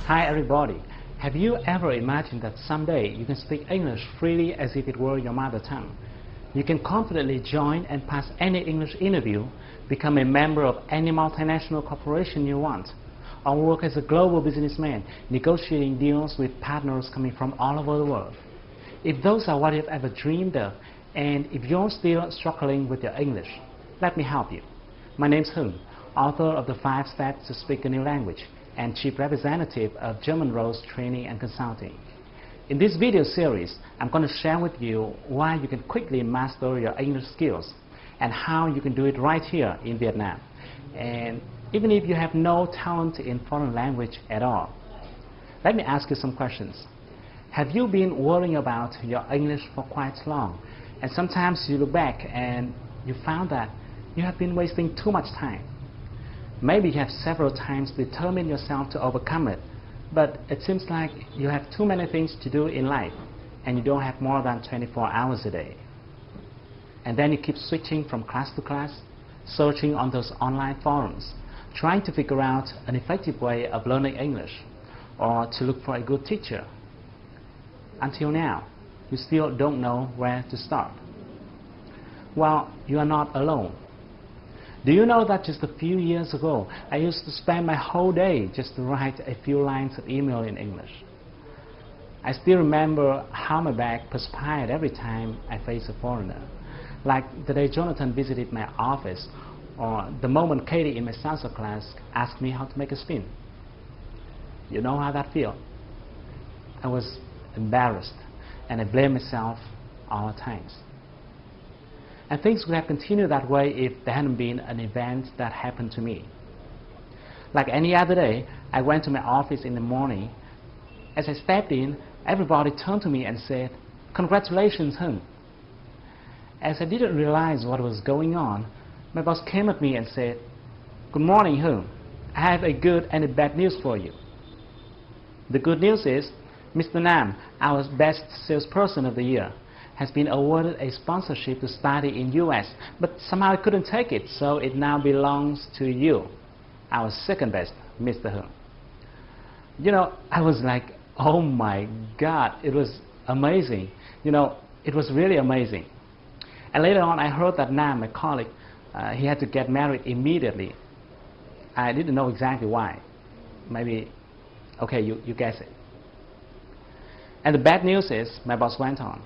Hi everybody. Have you ever imagined that someday you can speak English freely as if it were your mother tongue? You can confidently join and pass any English interview, become a member of any multinational corporation you want, or work as a global businessman, negotiating deals with partners coming from all over the world. If those are what you've ever dreamed of, and if you're still struggling with your English, let me help you. My name's Hưng, author of the 5 Steps to Speak a New Language and Chief Representative of German Roads Training and Consulting. In this video series, I'm going to share with you why you can quickly master your English skills and how you can do it right here in Vietnam. And even if you have no talent in foreign language at all. Let me ask you some questions. Have you been worrying about your English for quite long? And sometimes you look back and you found that you have been wasting too much time. Maybe you have several times determined yourself to overcome it, but it seems like you have too many things to do in life and you don't have more than 24 hours a day. And then you keep switching from class to class, searching on those online forums, trying to figure out an effective way of learning English or to look for a good teacher. Until now, you still don't know where to start. Well, you are not alone. Do you know that just a few years ago, I used to spend my whole day just to write a few lines of email in English? I still remember how my back perspired every time I faced a foreigner. Like the day Jonathan visited my office, or the moment Katie in my salsa class asked me how to make a spin. You know how that feels? I was embarrassed, and I blamed myself all the times. And things would have continued that way if there hadn't been an event that happened to me. Like any other day, I went to my office in the morning. As I stepped in, everybody turned to me and said, "Congratulations, Hưng." As I didn't realize what was going on, my boss came at me and said, "Good morning, Hưng. I have a good and a bad news for you. The good news is, Mr. Nam, our best salesperson of the year, has been awarded a sponsorship to study in US, but somehow I couldn't take it, so it now belongs to you, our second best, Mr. Hưng." You know, I was like, oh my God, it was amazing. You know, it was really amazing. And later on, I heard that Nam, my colleague, he had to get married immediately. I didn't know exactly why. Maybe, okay, you guess it. And the bad news is, my boss went on,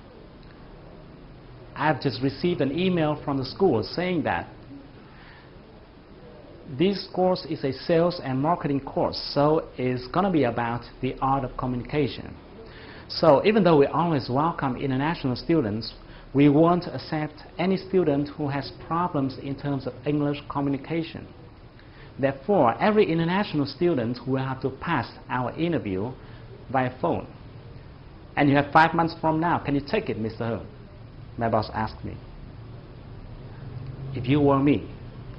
I've just received an email from the school saying that this course is a sales and marketing course, so it's going to be about the art of communication. So even though we always welcome international students, we won't accept any student who has problems in terms of English communication. Therefore, every international student will have to pass our interview via phone. And you have 5 months from now. Can you take it, Mr. Hưng? My boss asked me. If you were me,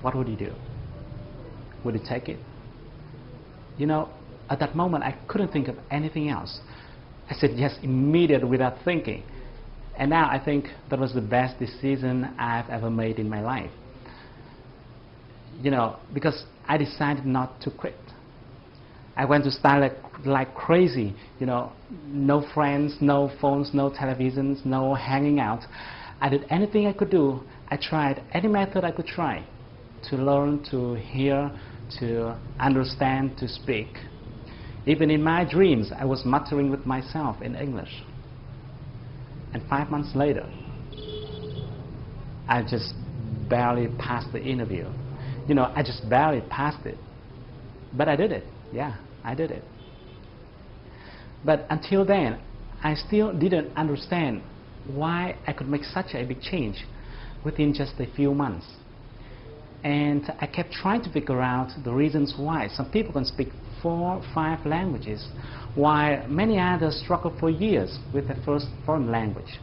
what would you do? Would you take it? You know, at that moment, I couldn't think of anything else. I said yes immediately without thinking. And now I think that was the best decision I've ever made in my life. You know, because I decided not to quit. I went to study like crazy, you know, no friends, no phones, no televisions, no hanging out. I did anything I could do. I tried any method I could try to learn, to hear, to understand, to speak. Even in my dreams, I was muttering with myself in English. And 5 months later, I just barely passed the interview. You know, I just barely passed it. But I did it. Yeah, I did it. But until then, I still didn't understand why I could make such a big change within just a few months. And I kept trying to figure out the reasons why. Some people can speak 4 or 5 languages, while many others struggle for years with their first foreign language.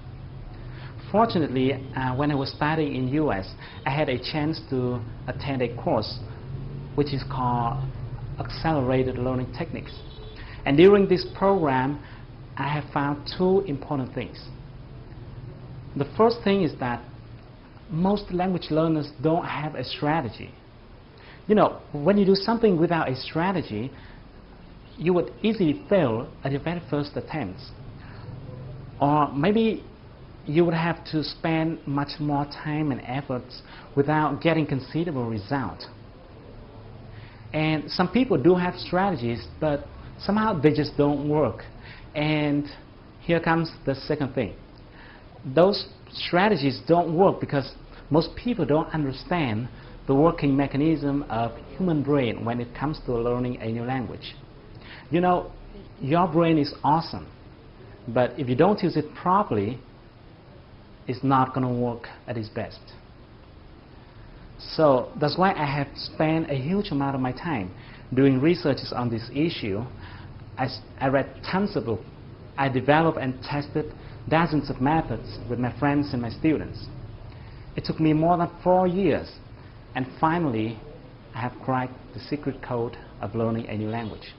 Fortunately, when I was studying in US, I had a chance to attend a course which is called Accelerated Learning Techniques. And during this program, I have found 2 important things. The first thing is that most language learners don't have a strategy. You know, when you do something without a strategy, you would easily fail at your very first attempts. Or maybe you would have to spend much more time and efforts without getting considerable result. And some people do have strategies, but somehow they just don't work. And here comes the second thing. Those strategies don't work because most people don't understand the working mechanism of human brain when it comes to learning a new language. You know, your brain is awesome, but if you don't use it properly, it's not going to work at its best. So that's why I have spent a huge amount of my time doing researches on this issue. I read tons of books. I developed and tested dozens of methods with my friends and my students. It took me more than 4 years, and finally I have cracked the secret code of learning a new language.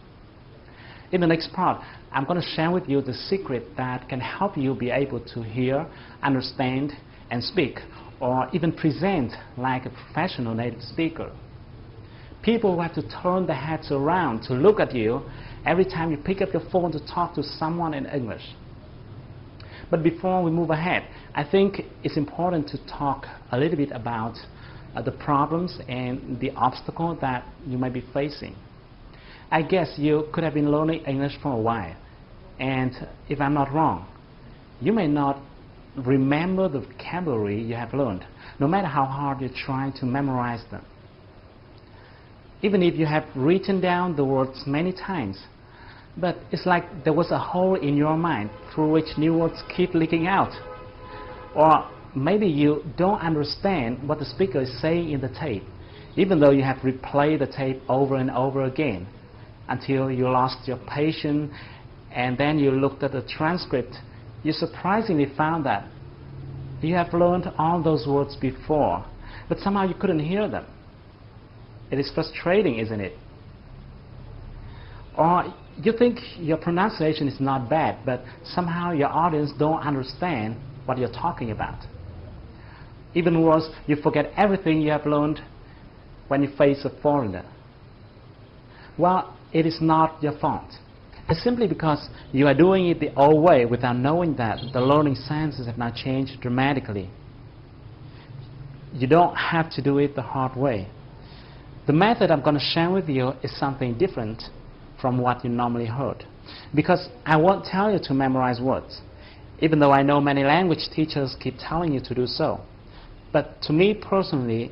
In the next part, I'm going to share with you the secret that can help you be able to hear, understand, and speak, or even present like a professional native speaker. People who have to turn their heads around to look at you every time you pick up your phone to talk to someone in English. But before we move ahead, I think it's important to talk a little bit about the problems and the obstacles that you might be facing. I guess you could have been learning English for a while, and if I'm not wrong, you may not remember the vocabulary you have learned, no matter how hard you try to memorize them. Even if you have written down the words many times, but it's like there was a hole in your mind through which new words keep leaking out. Or maybe you don't understand what the speaker is saying in the tape, even though you have replayed the tape over and over again, until you lost your patience, and then you looked at the transcript. You surprisingly found that you have learned all those words before, but somehow you couldn't hear them. It is frustrating, isn't it? Or you think your pronunciation is not bad, but somehow your audience don't understand what you're talking about. Even worse, you forget everything you have learned when you face a foreigner. Well, it is not your fault. It's simply because you are doing it the old way without knowing that the learning sciences have now changed dramatically. You don't have to do it the hard way. The method I'm going to share with you is something different from what you normally heard, because I won't tell you to memorize words, even though I know many language teachers keep telling you to do so. But to me personally,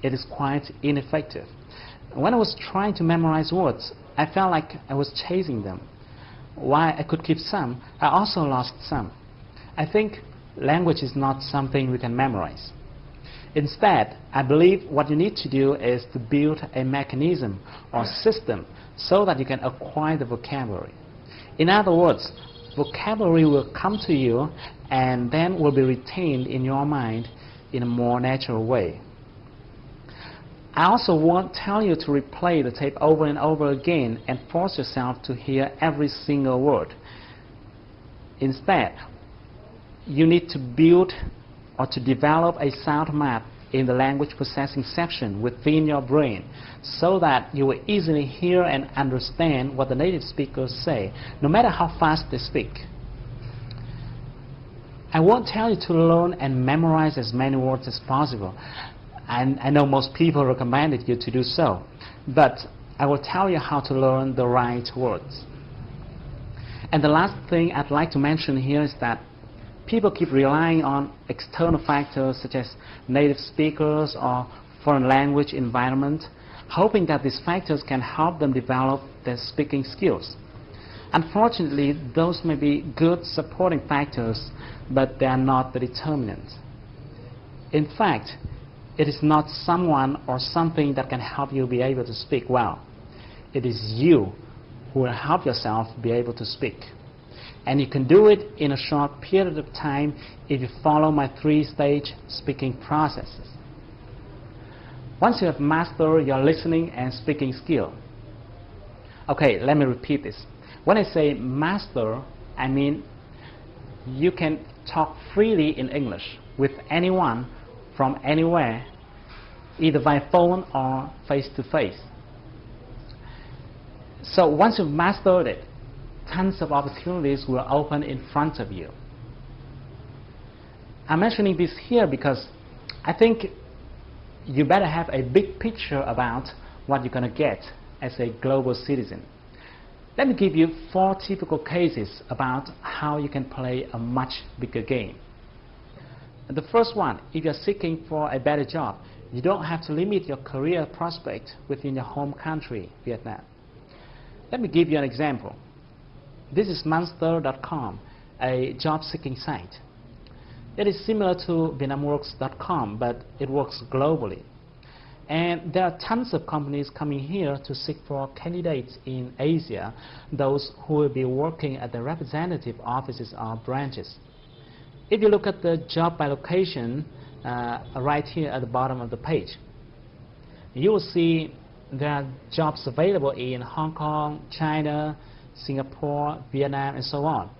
it is quite ineffective. When I was trying to memorize words, I felt like I was chasing them. While I could keep some, I also lost some. I think language is not something we can memorize. Instead, I believe what you need to do is to build a mechanism or system so that you can acquire the vocabulary. In other words, vocabulary will come to you and then will be retained in your mind in a more natural way. I also won't tell you to replay the tape over and over again and force yourself to hear every single word. Instead, you need to build or to develop a sound map in the language processing section within your brain so that you will easily hear and understand what the native speakers say, no matter how fast they speak. I won't tell you to learn and memorize as many words as possible. And I know most people recommended you to do so, but I will tell you how to learn the right words. And the last thing I'd like to mention here is that people keep relying on external factors such as native speakers or foreign language environment, hoping that these factors can help them develop their speaking skills. Unfortunately, those may be good supporting factors, but they are not the determinant. In fact, it is not someone or something that can help you be able to speak well. It is you who will help yourself be able to speak. And you can do it in a short period of time if you follow my 3-stage speaking processes. Once you have mastered your listening and speaking skill. Okay, let me repeat this. When I say master, I mean you can talk freely in English with anyone from anywhere, either by phone or face-to-face. So once you've mastered it, tons of opportunities will open in front of you. I'm mentioning this here because I think you better have a big picture about what you're going to get as a global citizen. Let me give you 4 typical cases about how you can play a much bigger game. The first one, if you're seeking for a better job, you don't have to limit your career prospect within your home country, Vietnam. Let me give you an example. This is Monster.com, a job-seeking site. It is similar to VietnamWorks.com, but it works globally. And there are tons of companies coming here to seek for candidates in Asia, those who will be working at the representative offices or branches. If you look at the job by location right here at the bottom of the page, you will see there are jobs available in Hong Kong, China, Singapore, Vietnam, and so on.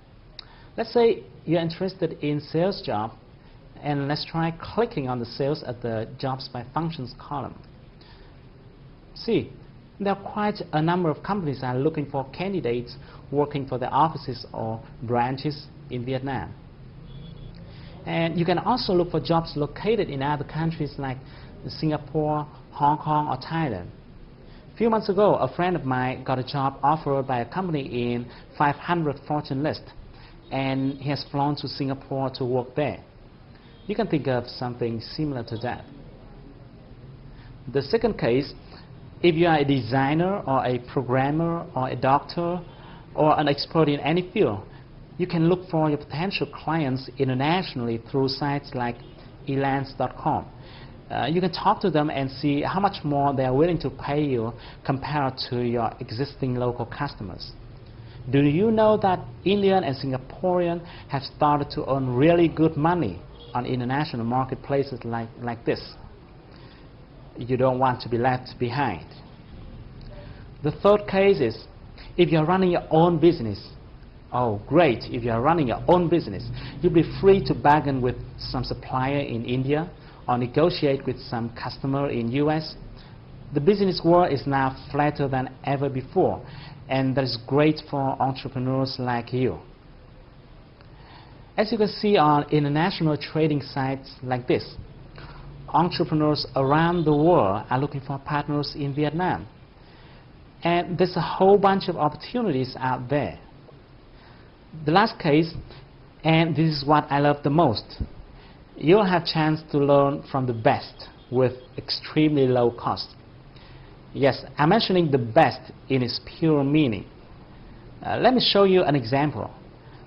Let's say you're interested in sales job, and let's try clicking on the sales at the jobs by functions column. See, there are quite a number of companies that are looking for candidates working for their offices or branches in Vietnam. And you can also look for jobs located in other countries like Singapore, Hong Kong, or Thailand. A few months ago, a friend of mine got a job offered by a company in 500 Fortune list, and he has flown to Singapore to work there. You can think of something similar to that. The second case, if you are a designer or a programmer or a doctor or an expert in any field, you can look for your potential clients internationally through sites like elance.com. You can talk to them and see how much more they are willing to pay you compared to your existing local customers. Do you know that Indian and Singaporean have started to earn really good money on international marketplaces like this? You don't want to be left behind. The third case is if you're running your own business. Oh, great. If you're running your own business, you'll be free to bargain with some supplier in India or negotiate with some customer in US. The business world is now flatter than ever before, and that is great for entrepreneurs like you. As you can see on international trading sites like this, entrepreneurs around the world are looking for partners in Vietnam. And there's a whole bunch of opportunities out there. The last case, and this is what I love the most, you'll have a chance to learn from the best with extremely low cost. Yes, I'm mentioning the best in its pure meaning. Let me show you an example.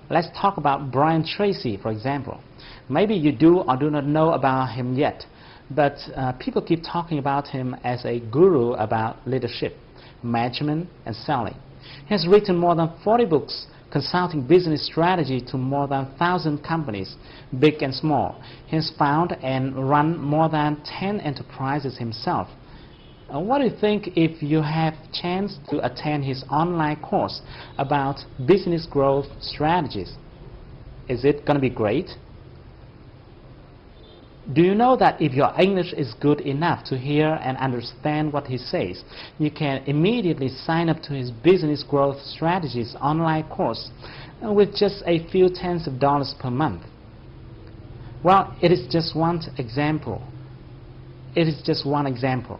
Let's talk about Brian Tracy, for example. Maybe you do or do not know about him yet, but people keep talking about him as a guru about leadership, management, and selling. He has written more than 40 books consulting business strategy to more than 1,000 companies, big and small. He has founded and run more than 10 enterprises himself. What do you think if you have a chance to attend his online course about business growth strategies? Is it going to be great? Do you know that if your English is good enough to hear and understand what he says, you can immediately sign up to his business growth strategies online course with just a few tens of dollars per month? Well, it is just one example. It is just one example.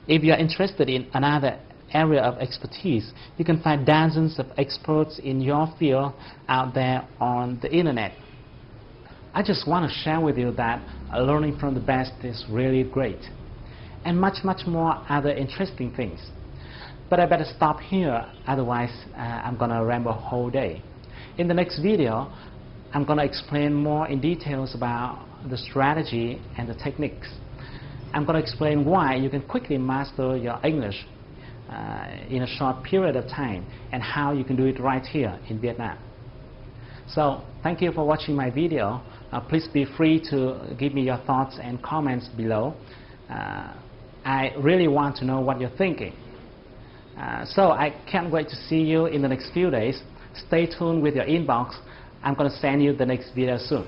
If you are interested in another area of expertise, you can find dozens of experts in your field out there on the internet. I just want to share with you that learning from the best is really great, and much more other interesting things. But I better stop here, otherwise I'm going to ramble a whole day. In the next video, I'm going to explain more in details about the strategy and the techniques. I'm going to explain why you can quickly master your English in a short period of time, and how you can do it right here in Vietnam. So thank you for watching my video. Please be free to give me your thoughts and comments below. I really want to know what you're thinking. So I can't wait to see you in the next few days. Stay tuned with your inbox. I'm going to send you the next video soon.